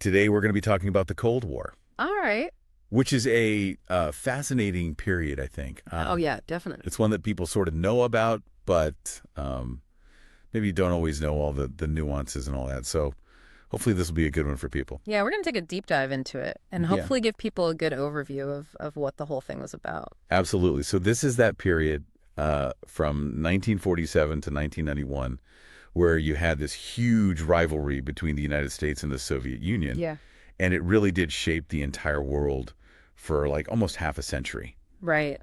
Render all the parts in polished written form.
Today we're going to be talking about the Cold War, All right. which is a fascinating period, I think. Oh, yeah, definitely. It's one that people sort of know about, but maybe you don't always know all the nuances and all that. So hopefully this will be a good one for people. Yeah, we're going to take a deep dive into it and Yeah. hopefully give people a good overview of what the whole thing was about. Absolutely. So this is that period from 1947 to 1991 where you had this huge rivalry between the United States and the Soviet Union. Yeah. And it really did shape the entire world for like almost half a century. Right.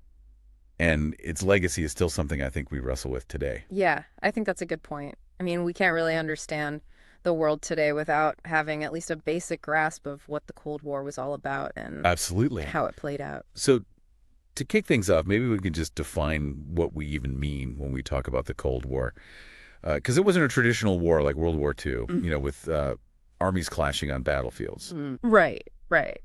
And its legacy is still something I think we wrestle with today. Yeah, I think that's a good point. I mean, we can't really understand the world today without having at least a basic grasp of what the Cold War was all about and Absolutely. how it played out. So to kick things off, maybe we can just define what we even mean when we talk about the Cold War. Because it wasn't a traditional war like World War II, with armies clashing on battlefields. Right, right.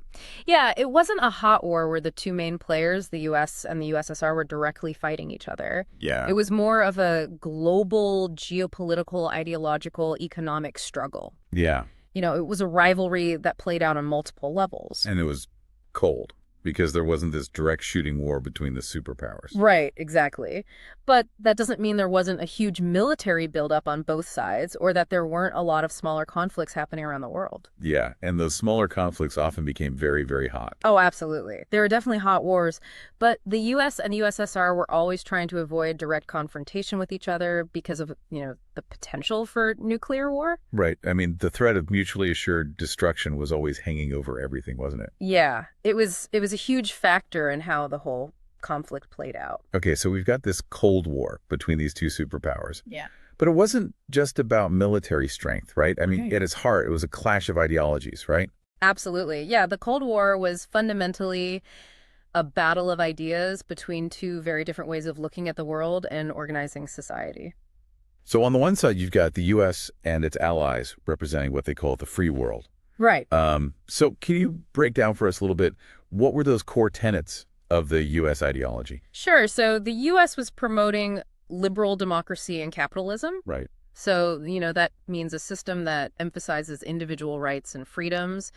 Yeah, it wasn't a hot war where the two main players, the U.S. and the USSR, were directly fighting each other. Yeah. It was more of a global geopolitical, ideological, economic struggle. Yeah. It was a rivalry that played out on multiple levels. And it was cold because there wasn't this direct shooting war between the superpowers. Right, exactly. But that doesn't mean there wasn't a huge military buildup on both sides or that there weren't a lot of smaller conflicts happening around the world. Yeah, and those smaller conflicts often became very, very hot. Oh, absolutely. There were definitely hot wars, but the U.S. and USSR were always trying to avoid direct confrontation with each other because of, the potential for nuclear war. Right. I mean, the threat of mutually assured destruction was always hanging over everything, wasn't it? Yeah, it was a huge factor in how the whole conflict played out. Okay, so we've got this Cold War between these two superpowers. Yeah. But it wasn't just about military strength, right? I mean, Okay. at its heart, it was a clash of ideologies, right? Absolutely. Yeah, the Cold War was fundamentally a battle of ideas between two very different ways of looking at the world and organizing society. So on the one side, you've got the U.S. and its allies representing what they call the free world. Right. So can you break down for us a little bit, what were those core tenets of the U.S. ideology? Sure. So the U.S. was promoting liberal democracy and capitalism. Right. So, that means a system that emphasizes individual rights and freedoms,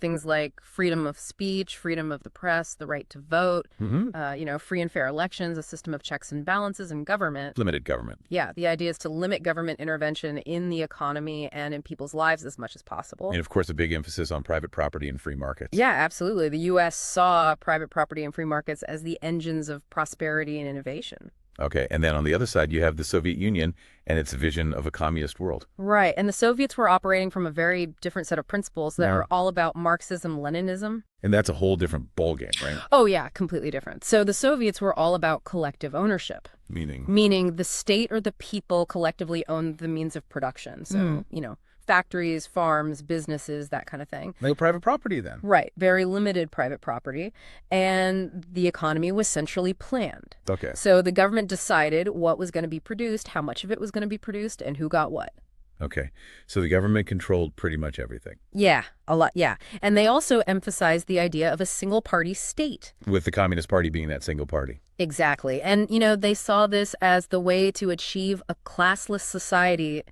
things like freedom of speech, freedom of the press, the right to vote, free and fair elections, a system of checks and balances, and government. Limited government. Yeah, the idea is to limit government intervention in the economy and in people's lives as much as possible. And of course, a big emphasis on private property and free markets. Yeah, absolutely. The U.S. saw private property and free markets as the engines of prosperity and innovation. Okay, and then on the other side, you have the Soviet Union and its vision of a communist world. Right, and the Soviets were operating from a very different set of principles that are all about Marxism-Leninism. And that's a whole different ballgame, right? Oh, yeah, completely different. So the Soviets were all about collective ownership. Meaning the state or the people collectively owned the means of production. So, factories, farms, businesses, that kind of thing. Like private property then. Right, very limited private property. And the economy was centrally planned. Okay. So the government decided what was going to be produced, how much of it was going to be produced, and who got what. Okay. So the government controlled pretty much everything. Yeah, a lot, yeah. And they also emphasized the idea of a single-party state. With the Communist Party being that single party. Exactly. And, they saw this as the way to achieve a classless society,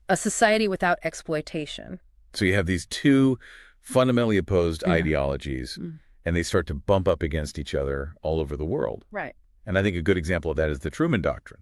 a society without exploitation. So you have these two fundamentally opposed ideologies, and they start to bump up against each other all over the world. Right. And I think a good example of that is the Truman Doctrine,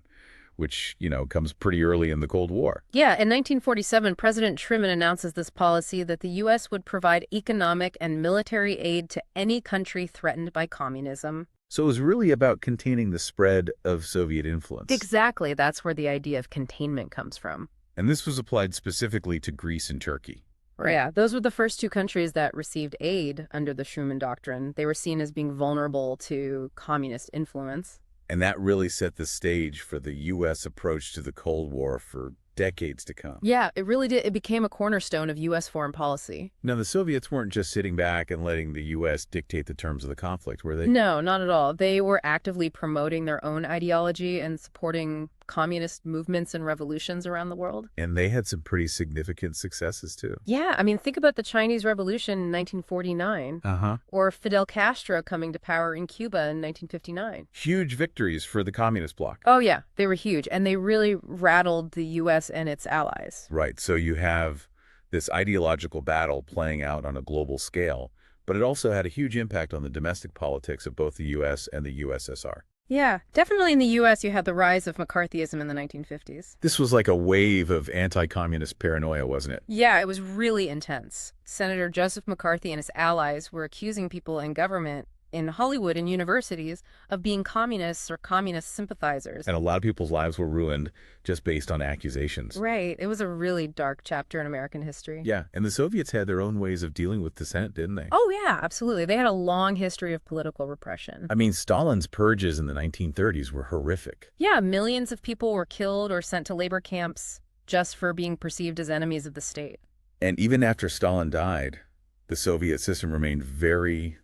which, comes pretty early in the Cold War. Yeah, in 1947, President Truman announces this policy that the U.S. would provide economic and military aid to any country threatened by communism. So it was really about containing the spread of Soviet influence. Exactly. That's where the idea of containment comes from. And this was applied specifically to Greece and Turkey. Right. Yeah, those were the first two countries that received aid under the Truman Doctrine. They were seen as being vulnerable to communist influence. And that really set the stage for the U.S. approach to the Cold War for decades to come. Yeah, it really did. It became a cornerstone of U.S. foreign policy. Now, the Soviets weren't just sitting back and letting the U.S. dictate the terms of the conflict, were they? No, not at all. They were actively promoting their own ideology and supporting communist movements and revolutions around the world. And they had some pretty significant successes, too. Yeah, I mean, think about the Chinese Revolution in 1949. Or Fidel Castro coming to power in Cuba in 1959. Huge victories for the communist bloc. Oh, yeah, they were huge. And they really rattled the U.S. and its allies. Right. So you have this ideological battle playing out on a global scale, but it also had a huge impact on the domestic politics of both the U.S. and the USSR. Yeah, definitely in the U.S. you had the rise of McCarthyism in the 1950s. This was like a wave of anti-communist paranoia, wasn't it? Yeah, it was really intense. Senator Joseph McCarthy and his allies were accusing people in government, in Hollywood and universities, of being communists or communist sympathizers. And a lot of people's lives were ruined just based on accusations. Right. It was a really dark chapter in American history. Yeah, and the Soviets had their own ways of dealing with dissent, didn't they? Oh, yeah, absolutely. They had a long history of political repression. I mean, Stalin's purges in the 1930s were horrific. Yeah, millions of people were killed or sent to labor camps just for being perceived as enemies of the state. And even after Stalin died, the Soviet system remained very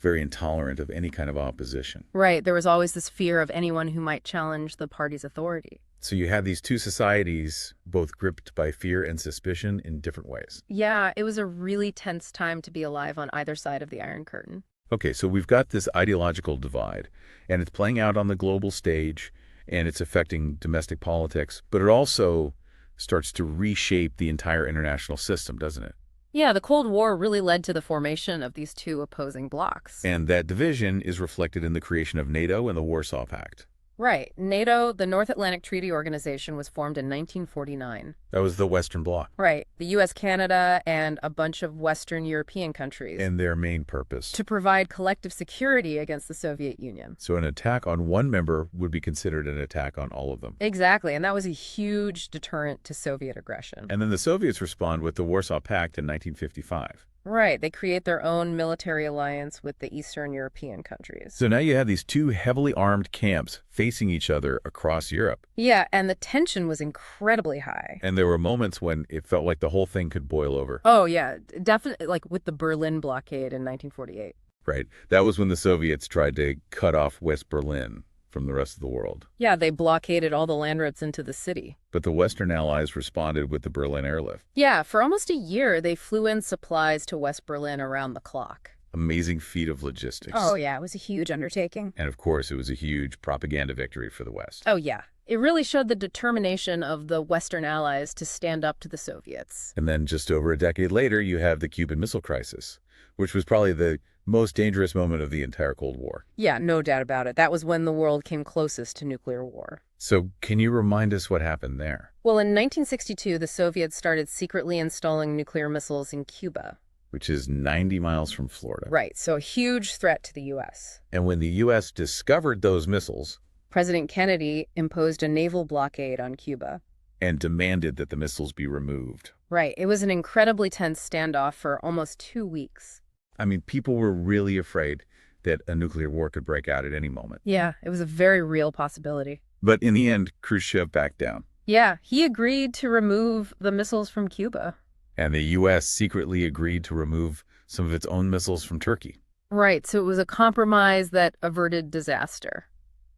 intolerant of any kind of opposition. Right. There was always this fear of anyone who might challenge the party's authority. So you had these two societies both gripped by fear and suspicion in different ways. Yeah, it was a really tense time to be alive on either side of the Iron Curtain. Okay, so we've got this ideological divide, and it's playing out on the global stage, and it's affecting domestic politics, but it also starts to reshape the entire international system, doesn't it? Yeah, the Cold War really led to the formation of these two opposing blocs. And that division is reflected in the creation of NATO and the Warsaw Pact. Right. NATO, the North Atlantic Treaty Organization, was formed in 1949. That was the Western Bloc. Right. The U.S., Canada, and a bunch of Western European countries. And their main purpose. To provide collective security against the Soviet Union. So an attack on one member would be considered an attack on all of them. Exactly. And that was a huge deterrent to Soviet aggression. And then the Soviets respond with the Warsaw Pact in 1955. Right. They create their own military alliance with the Eastern European countries. So now you have these two heavily armed camps facing each other across Europe. Yeah, and the tension was incredibly high. And there were moments when it felt like the whole thing could boil over. Oh, yeah, definitely, like with the Berlin blockade in 1948. Right. That was when the Soviets tried to cut off West Berlin from the rest of the world. Yeah, they blockaded all the land routes into the city. But the Western Allies responded with the Berlin airlift. Yeah, for almost a year, they flew in supplies to West Berlin around the clock. Amazing feat of logistics. Oh, yeah, it was a huge undertaking. And of course, it was a huge propaganda victory for the West. Oh, yeah. It really showed the determination of the Western Allies to stand up to the Soviets. And then just over a decade later, you have the Cuban Missile Crisis, which was probably the most dangerous moment of the entire Cold War. Yeah, no doubt about it. That was when the world came closest to nuclear war. So can you remind us what happened there? Well, in 1962, the Soviets started secretly installing nuclear missiles in Cuba. Which is 90 miles from Florida. Right, so a huge threat to the U.S. And when the U.S. discovered those missiles, President Kennedy imposed a naval blockade on Cuba. And demanded that the missiles be removed. Right, it was an incredibly tense standoff for almost 2 weeks. I mean, people were really afraid that a nuclear war could break out at any moment. Yeah, it was a very real possibility. But in the end, Khrushchev backed down. Yeah, he agreed to remove the missiles from Cuba. And the U.S. secretly agreed to remove some of its own missiles from Turkey. Right, so it was a compromise that averted disaster.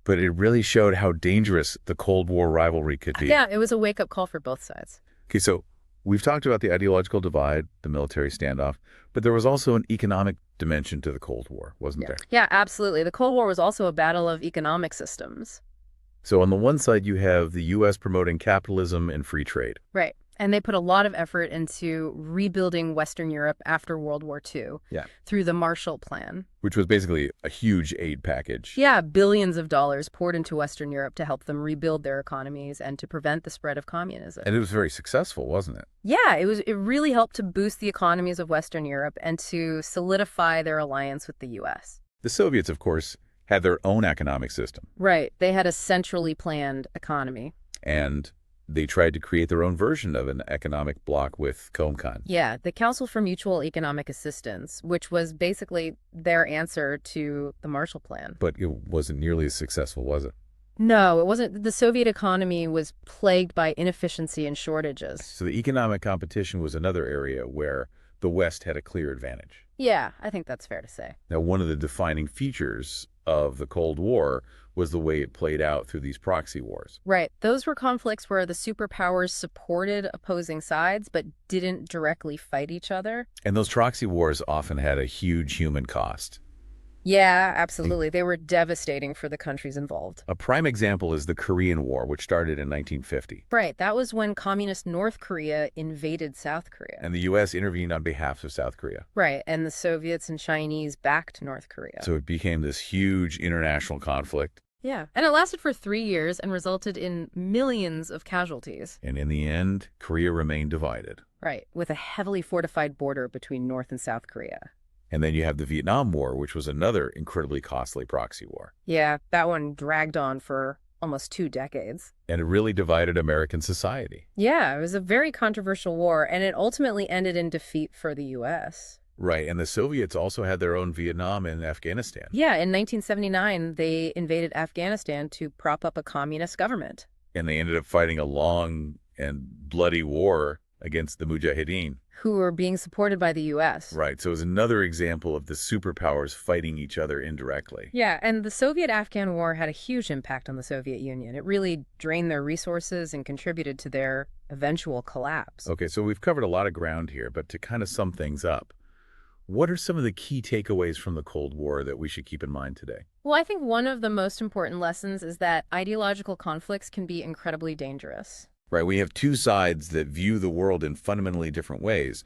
But it really showed how dangerous the Cold War rivalry could be. Yeah, it was a wake-up call for both sides. Okay, so we've talked about the ideological divide, the military standoff, but there was also an economic dimension to the Cold War, wasn't there? Yeah, absolutely. The Cold War was also a battle of economic systems. So on the one side, you have the U.S. promoting capitalism and free trade. Right. And they put a lot of effort into rebuilding Western Europe after World War II through the Marshall Plan. Which was basically a huge aid package. Yeah, billions of dollars poured into Western Europe to help them rebuild their economies and to prevent the spread of communism. And it was very successful, wasn't it? Yeah, it really helped to boost the economies of Western Europe and to solidify their alliance with the U.S. The Soviets, of course, had their own economic system. Right. They had a centrally planned economy. And they tried to create their own version of an economic bloc with Comecon. Yeah, the Council for Mutual Economic Assistance, which was basically their answer to the Marshall Plan. But it wasn't nearly as successful, was it? No, it wasn't. The Soviet economy was plagued by inefficiency and shortages. So the economic competition was another area where the West had a clear advantage. Yeah, I think that's fair to say. Now, one of the defining features of the Cold War was the way it played out through these proxy wars. Right. Those were conflicts where the superpowers supported opposing sides but didn't directly fight each other. And those proxy wars often had a huge human cost. Yeah, absolutely. They were devastating for the countries involved. A prime example is the Korean War, which started in 1950, Right, that was when communist North Korea invaded South Korea. and the U.S. intervened on behalf of South Korea. Right, and the Soviets and Chinese backed North Korea. So it became this huge international conflict. Yeah, and it lasted for 3 years and resulted in millions of casualties. And in the end, Korea remained divided. Right, with a heavily fortified border between North and South Korea. And then you have the Vietnam War, which was another incredibly costly proxy war. Yeah, that one dragged on for almost 2 decades. And it really divided American society. Yeah, it was a very controversial war, and it ultimately ended in defeat for the U.S. Right, and the Soviets also had their own Vietnam and Afghanistan. Yeah, in 1979, they invaded Afghanistan to prop up a communist government. And they ended up fighting a long and bloody war against the Mujahideen. Who were being supported by the U.S. Right, so it was another example of the superpowers fighting each other indirectly. Yeah, and the Soviet-Afghan War had a huge impact on the Soviet Union. It really drained their resources and contributed to their eventual collapse. Okay, so we've covered a lot of ground here, but to kind of sum things up, what are some of the key takeaways from the Cold War that we should keep in mind today? Well, I think one of the most important lessons is that ideological conflicts can be incredibly dangerous. Right, we have two sides that view the world in fundamentally different ways.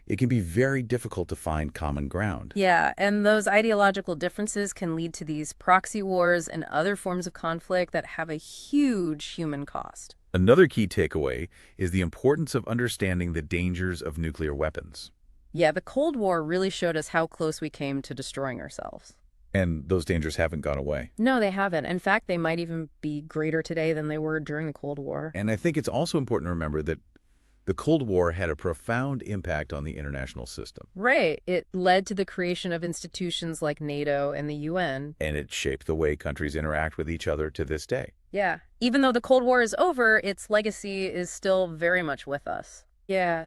It can be very difficult to find common ground. Yeah, and those ideological differences can lead to these proxy wars and other forms of conflict that have a huge human cost. Another key takeaway is the importance of understanding the dangers of nuclear weapons. Yeah, the Cold War really showed us how close we came to destroying ourselves. And those dangers haven't gone away. No, they haven't. In fact, they might even be greater today than they were during the Cold War. And I think it's also important to remember that the Cold War had a profound impact on the international system. Right. It led to the creation of institutions like NATO and the UN. And it shaped the way countries interact with each other to this day. Yeah. Even though the Cold War is over, its legacy is still very much with us. Yeah.